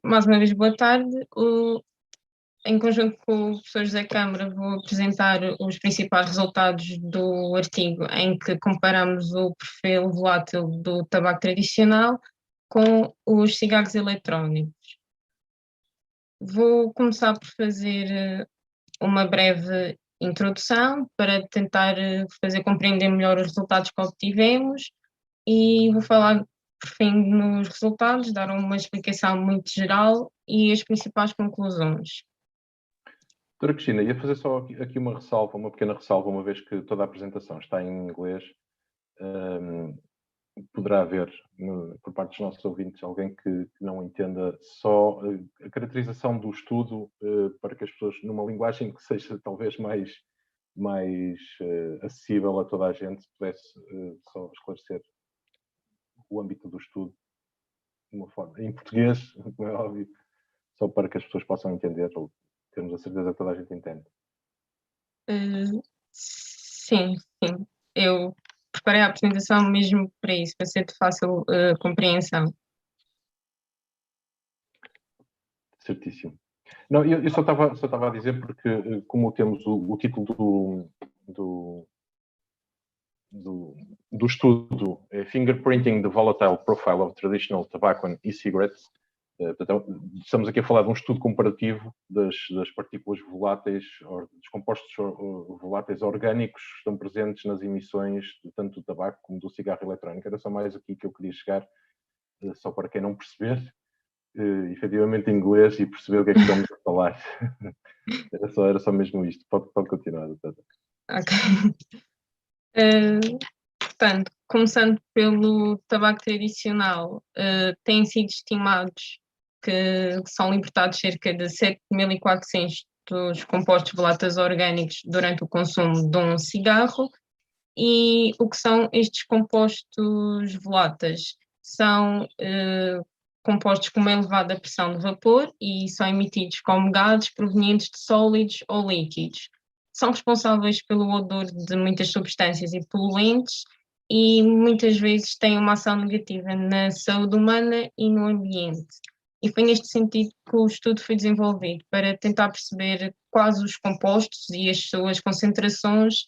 Mais uma vez, boa tarde. Em conjunto com o professor José Câmara, vou apresentar os principais resultados do artigo em que comparamos o perfil volátil do tabaco tradicional com os cigarros eletrónicos. Vou começar por fazer uma breve introdução para tentar fazer compreender melhor os resultados que obtivemos e vou falar por fim nos resultados, dar uma explicação muito geral e as principais conclusões. Doutora Cristina, ia fazer só aqui uma ressalva, uma pequena ressalva, uma vez que toda a apresentação está em inglês. Poderá haver, por parte dos nossos ouvintes, alguém que não entenda só a caracterização do estudo, para que as pessoas, numa linguagem que seja talvez mais acessível a toda a gente, pudesse só esclarecer o âmbito do estudo de uma forma em português, como é óbvio, só para que as pessoas possam entender, ou termos a certeza que toda a gente entende. Sim. Eu preparei a apresentação mesmo para isso, para ser de fácil compreensão. Certíssimo. Não, eu só estava a dizer porque, como temos o título do estudo, Fingerprinting the Volatile Profile of Traditional Tobacco and E-Cigarettes, portanto, estamos aqui a falar de um estudo comparativo das partículas voláteis, dos compostos voláteis orgânicos que estão presentes nas emissões tanto do tabaco como do cigarro eletrónico. Era só mais aqui que eu queria chegar, só para quem não perceber, efetivamente em inglês, e perceber o que é que estamos a falar. Era só mesmo isto. Pode continuar, doutora. Ok. Portanto, começando pelo tabaco tradicional, têm sido estimados que são libertados cerca de 7.400 dos compostos voláteis orgânicos durante o consumo de um cigarro. E o que são estes compostos voláteis? São compostos com uma elevada pressão de vapor e são emitidos como gases provenientes de sólidos ou líquidos. São responsáveis pelo odor de muitas substâncias e poluentes e muitas vezes têm uma ação negativa na saúde humana e no ambiente. E foi neste sentido que o estudo foi desenvolvido, para tentar perceber quais os compostos e as suas concentrações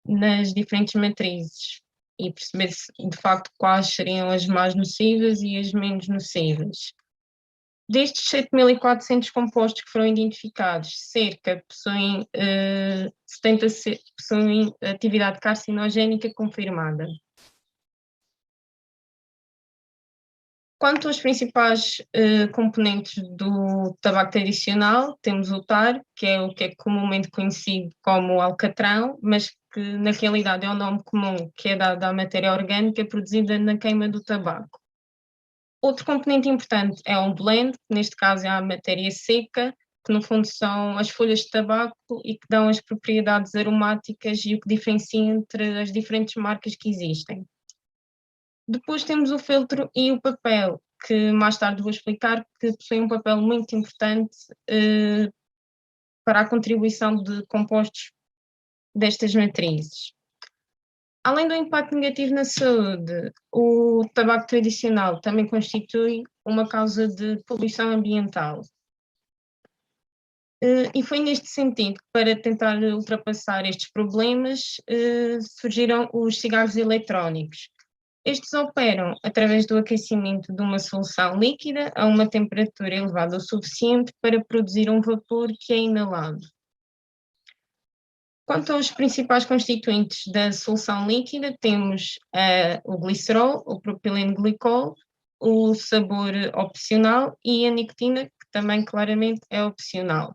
nas diferentes matrizes e perceber de facto quais seriam as mais nocivas e as menos nocivas. Destes 7.400 compostos que foram identificados, cerca possuem 70 possuem atividade carcinogénica confirmada. Quanto aos principais componentes do tabaco tradicional, temos o tar, que é comumente conhecido como alcatrão, mas que na realidade é o nome comum que é dado à matéria orgânica produzida na queima do tabaco. Outro componente importante é um blend, que neste caso é a matéria seca, que no fundo são as folhas de tabaco e que dão as propriedades aromáticas e o que diferencia entre as diferentes marcas que existem. Depois temos o feltro e o papel, que mais tarde vou explicar que possuem um papel muito importante para a contribuição de compostos destas matrizes. Além do impacto negativo na saúde, o tabaco tradicional também constitui uma causa de poluição ambiental. E foi neste sentido que, para tentar ultrapassar estes problemas, surgiram os cigarros eletrónicos. Estes operam através do aquecimento de uma solução líquida a uma temperatura elevada o suficiente para produzir um vapor que é inalado. Quanto aos principais constituintes da solução líquida, temos o glicerol, o propileno-glicol, o sabor opcional e a nicotina, que também claramente é opcional.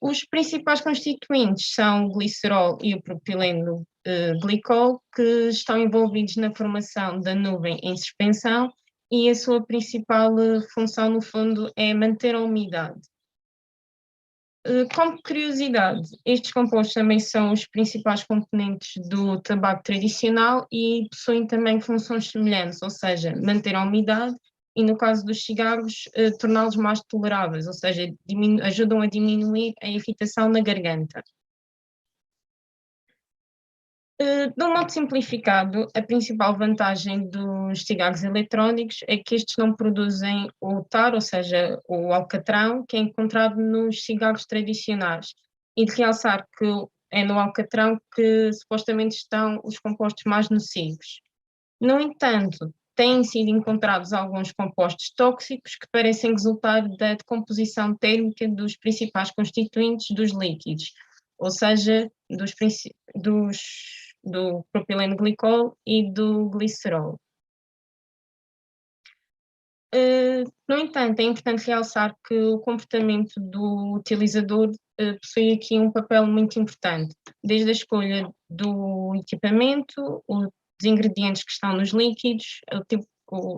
Os principais constituintes são o glicerol e o propileno-glicol, que estão envolvidos na formação da nuvem em suspensão, e a sua principal função, no fundo, é manter a umidade. Como curiosidade, estes compostos também são os principais componentes do tabaco tradicional e possuem também funções semelhantes, ou seja, manter a umidade e, no caso dos cigarros, torná-los mais toleráveis, ou seja, ajudam a diminuir a irritação na garganta. De um modo simplificado, a principal vantagem dos cigarros eletrónicos é que estes não produzem o tar, ou seja, o alcatrão, que é encontrado nos cigarros tradicionais. E de realçar que é no alcatrão que supostamente estão os compostos mais nocivos. No entanto, têm sido encontrados alguns compostos tóxicos que parecem resultar da decomposição térmica dos principais constituintes dos líquidos, ou seja, do propileno glicol e do glicerol. No entanto, é importante realçar que o comportamento do utilizador possui aqui um papel muito importante, desde a escolha do equipamento, os ingredientes que estão nos líquidos,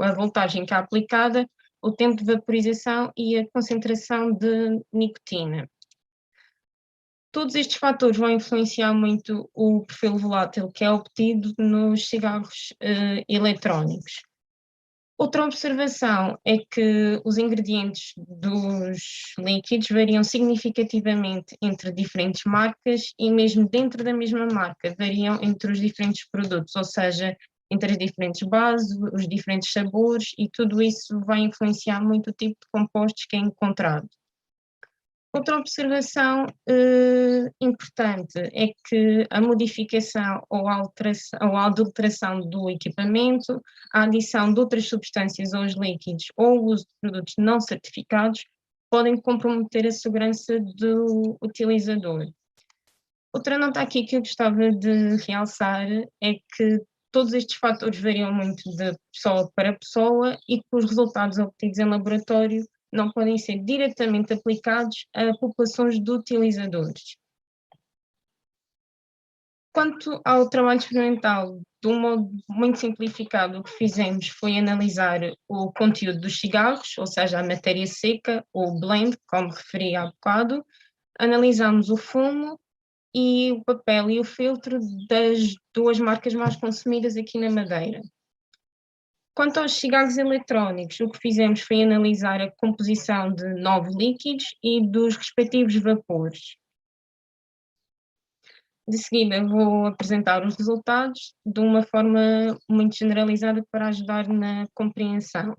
a voltagem que é aplicada, o tempo de vaporização e a concentração de nicotina. Todos estes fatores vão influenciar muito o perfil volátil que é obtido nos cigarros eletrónicos. Outra observação é que os ingredientes dos líquidos variam significativamente entre diferentes marcas e mesmo dentro da mesma marca variam entre os diferentes produtos, ou seja, entre as diferentes bases, os diferentes sabores, e tudo isso vai influenciar muito o tipo de compostos que é encontrado. Outra observação importante é que a modificação ou a adulteração do equipamento, a adição de outras substâncias aos líquidos ou o uso de produtos não certificados podem comprometer a segurança do utilizador. Outra nota aqui que eu gostava de realçar é que todos estes fatores variam muito de pessoa para pessoa e que os resultados obtidos em laboratório não podem ser diretamente aplicados a populações de utilizadores. Quanto ao trabalho experimental, de um modo muito simplificado, o que fizemos foi analisar o conteúdo dos cigarros, ou seja, a matéria seca, ou blend, como referi há bocado, analisamos o fumo e o papel e o filtro das duas marcas mais consumidas aqui na Madeira. Quanto aos cigarros eletrónicos, o que fizemos foi analisar a composição de 9 líquidos e dos respectivos vapores. De seguida, vou apresentar os resultados de uma forma muito generalizada para ajudar na compreensão.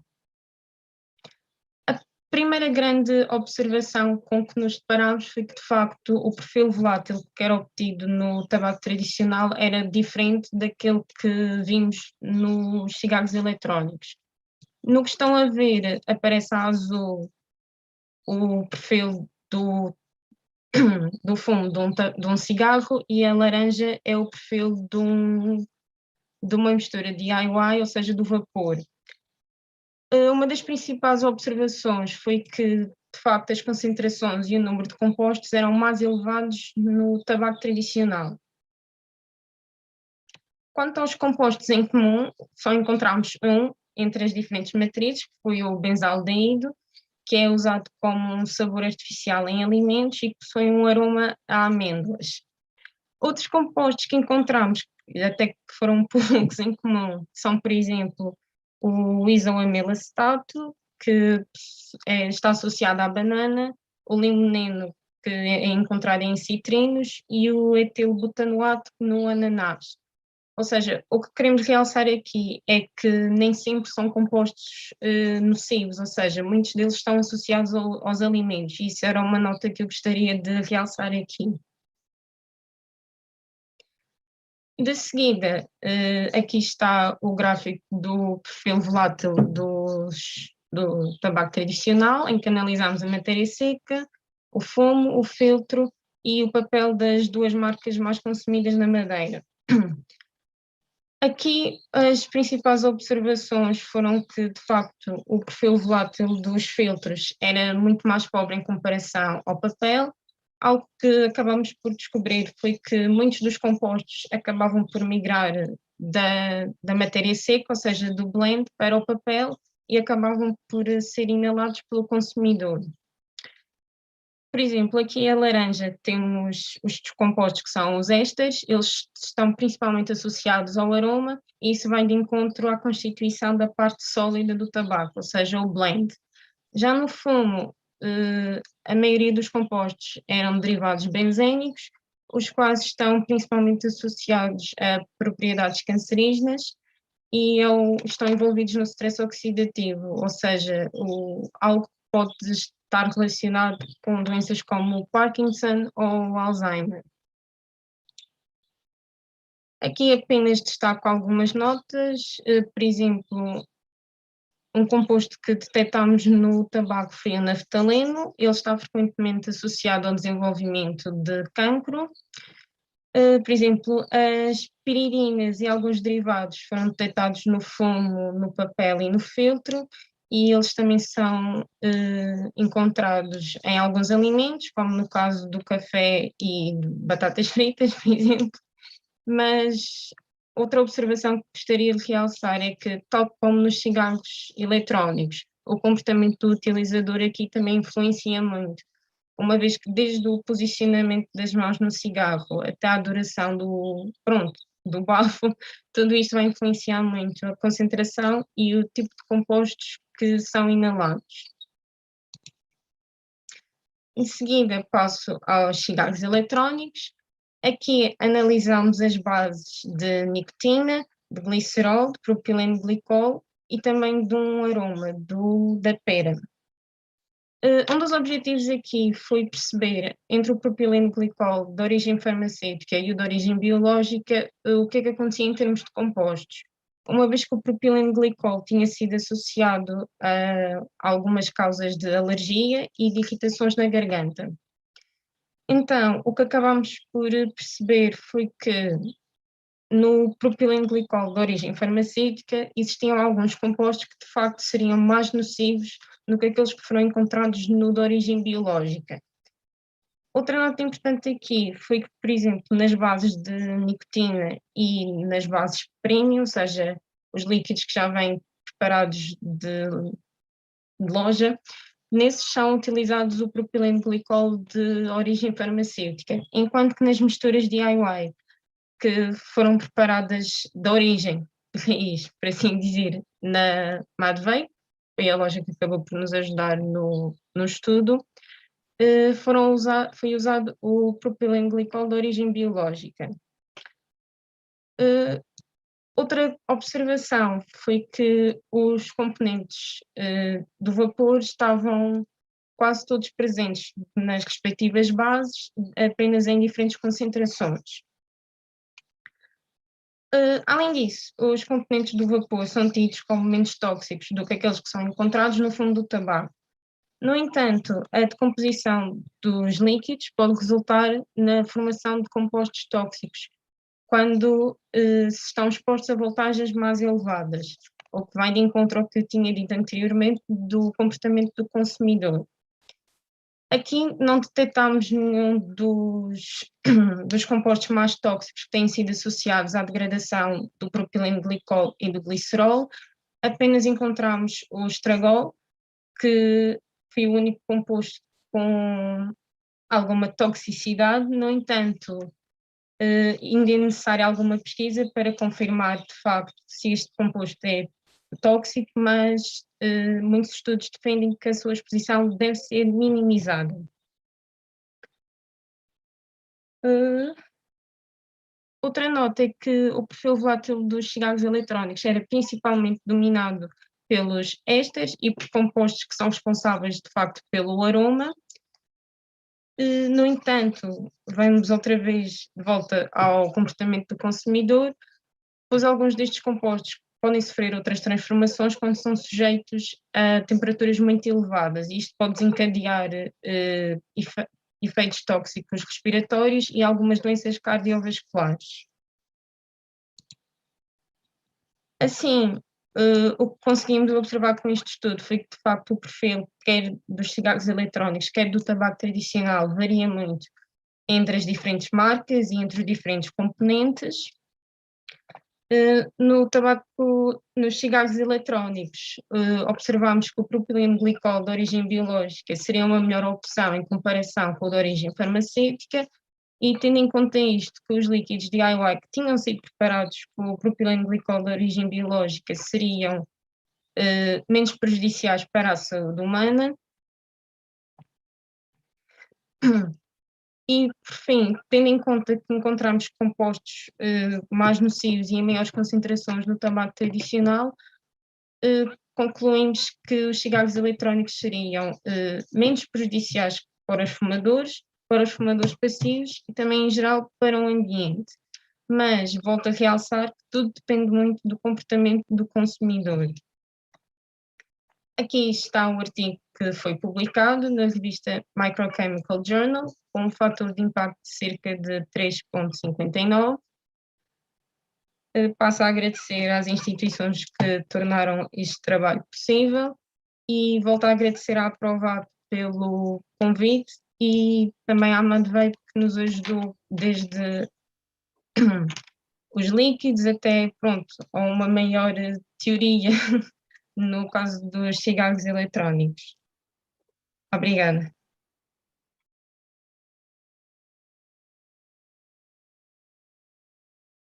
A primeira grande observação com que nos deparámos foi que, de facto, o perfil volátil que era obtido no tabaco tradicional era diferente daquele que vimos nos cigarros eletrónicos. No que estão a ver, aparece a azul o perfil do fumo de um cigarro e a laranja é o perfil de uma mistura DIY, ou seja, do vapor. Uma das principais observações foi que, de facto, as concentrações e o número de compostos eram mais elevados no tabaco tradicional. Quanto aos compostos em comum, só encontramos um entre as diferentes matrizes, que foi o benzaldeído, que é usado como um sabor artificial em alimentos e possui um aroma a amêndoas. Outros compostos que encontramos, até que foram poucos em comum, são, por exemplo, o isoamilacetato, que está associado à banana, o limoneno, que é encontrado em citrinos, e o etilbutanoato no ananás. Ou seja, o que queremos realçar aqui é que nem sempre são compostos nocivos, ou seja, muitos deles estão associados aos alimentos, e isso era uma nota que eu gostaria de realçar aqui. De seguida, aqui está o gráfico do perfil volátil do tabaco tradicional, em que analisamos a matéria seca, o fumo, o filtro e o papel das duas marcas mais consumidas na Madeira. Aqui as principais observações foram que, de facto, o perfil volátil dos filtros era muito mais pobre em comparação ao papel. Algo que acabamos por descobrir foi que muitos dos compostos acabavam por migrar da matéria seca, ou seja, do blend, para o papel e acabavam por ser inalados pelo consumidor. Por exemplo, aqui a laranja temos os compostos que são os ésteres, eles estão principalmente associados ao aroma e isso vai de encontro à constituição da parte sólida do tabaco, ou seja, o blend. Já no fumo, a maioria dos compostos eram derivados benzénicos, os quais estão principalmente associados a propriedades cancerígenas e estão envolvidos no stress oxidativo, ou seja, algo que pode estar relacionado com doenças como o Parkinson ou o Alzheimer. Aqui apenas destaco algumas notas, por exemplo, um composto que detectamos no tabaco foi o naftaleno, ele está frequentemente associado ao desenvolvimento de cancro. Por exemplo, as piridinas e alguns derivados foram detectados no fumo, no papel e no feltro, e eles também são encontrados em alguns alimentos, como no caso do café e de batatas fritas, por exemplo. Mas outra observação que gostaria de realçar é que, tal como nos cigarros eletrónicos, o comportamento do utilizador aqui também influencia muito, uma vez que desde o posicionamento das mãos no cigarro até a duração do bafo, tudo isto vai influenciar muito a concentração e o tipo de compostos que são inalados. Em seguida, passo aos cigarros eletrónicos. Aqui analisamos as bases de nicotina, de glicerol, de propileno glicol e também de um aroma, da pera. Um dos objetivos aqui foi perceber entre o propileno glicol de origem farmacêutica e o de origem biológica o que é que acontecia em termos de compostos. Uma vez que o propileno glicol tinha sido associado a algumas causas de alergia e de irritações na garganta. Então, o que acabámos por perceber foi que no propileno glicol de origem farmacêutica existiam alguns compostos que de facto seriam mais nocivos do que aqueles que foram encontrados no de origem biológica. Outra nota importante aqui foi que, por exemplo, nas bases de nicotina e nas bases premium, ou seja, os líquidos que já vêm preparados de loja, nesses são utilizados o propileno glicol de origem farmacêutica, enquanto que nas misturas DIY, que foram preparadas de origem, raiz, por assim dizer, na Madvei, foi a loja que acabou por nos ajudar no estudo, foi usado o propileno glicol de origem biológica. Outra observação foi que os componentes do vapor estavam quase todos presentes nas respectivas bases, apenas em diferentes concentrações. Além disso, os componentes do vapor são tidos como menos tóxicos do que aqueles que são encontrados no fundo do tabaco. No entanto, a decomposição dos líquidos pode resultar na formação de compostos tóxicos quando se estão expostos a voltagens mais elevadas, o que vai de encontro ao que eu tinha dito anteriormente do comportamento do consumidor. Aqui não detectamos nenhum dos compostos mais tóxicos que têm sido associados à degradação do propileno glicol e do glicerol, apenas encontramos o estragol, que foi o único composto com alguma toxicidade. No entanto, ainda é necessária alguma pesquisa para confirmar de facto se este composto é tóxico, mas muitos estudos defendem que a sua exposição deve ser minimizada. Outra nota é que o perfil volátil dos cigarros eletrónicos era principalmente dominado pelos ésteres e por compostos que são responsáveis de facto pelo aroma. No entanto, vamos outra vez de volta ao comportamento do consumidor, pois alguns destes compostos podem sofrer outras transformações quando são sujeitos a temperaturas muito elevadas, e isto pode desencadear efeitos tóxicos respiratórios e algumas doenças cardiovasculares. Assim, o que conseguimos observar com este estudo foi que, de facto, o perfil, quer dos cigarros eletrónicos, quer do tabaco tradicional, varia muito entre as diferentes marcas e entre os diferentes componentes. Nos cigarros eletrónicos, observamos que o propileno glicol de origem biológica seria uma melhor opção em comparação com o de origem farmacêutica, e tendo em conta isto, que os líquidos DIY que tinham sido preparados com o propileno glicol de origem biológica seriam menos prejudiciais para a saúde humana. E, por fim, tendo em conta que encontramos compostos mais nocivos e em maiores concentrações no tabaco tradicional, concluímos que os cigarros eletrónicos seriam menos prejudiciais para os fumadores passivos e também, em geral, para o ambiente. Mas volto a realçar que tudo depende muito do comportamento do consumidor. Aqui está o artigo que foi publicado na revista Microchemical Journal, com um fator de impacto de cerca de 3,59. Passo a agradecer às instituições que tornaram este trabalho possível e volto a agradecer à Aprovape pelo convite e também à Madvape que nos ajudou desde os líquidos até, pronto, a uma maior teoria no caso dos cigarros eletrónicos. Obrigada.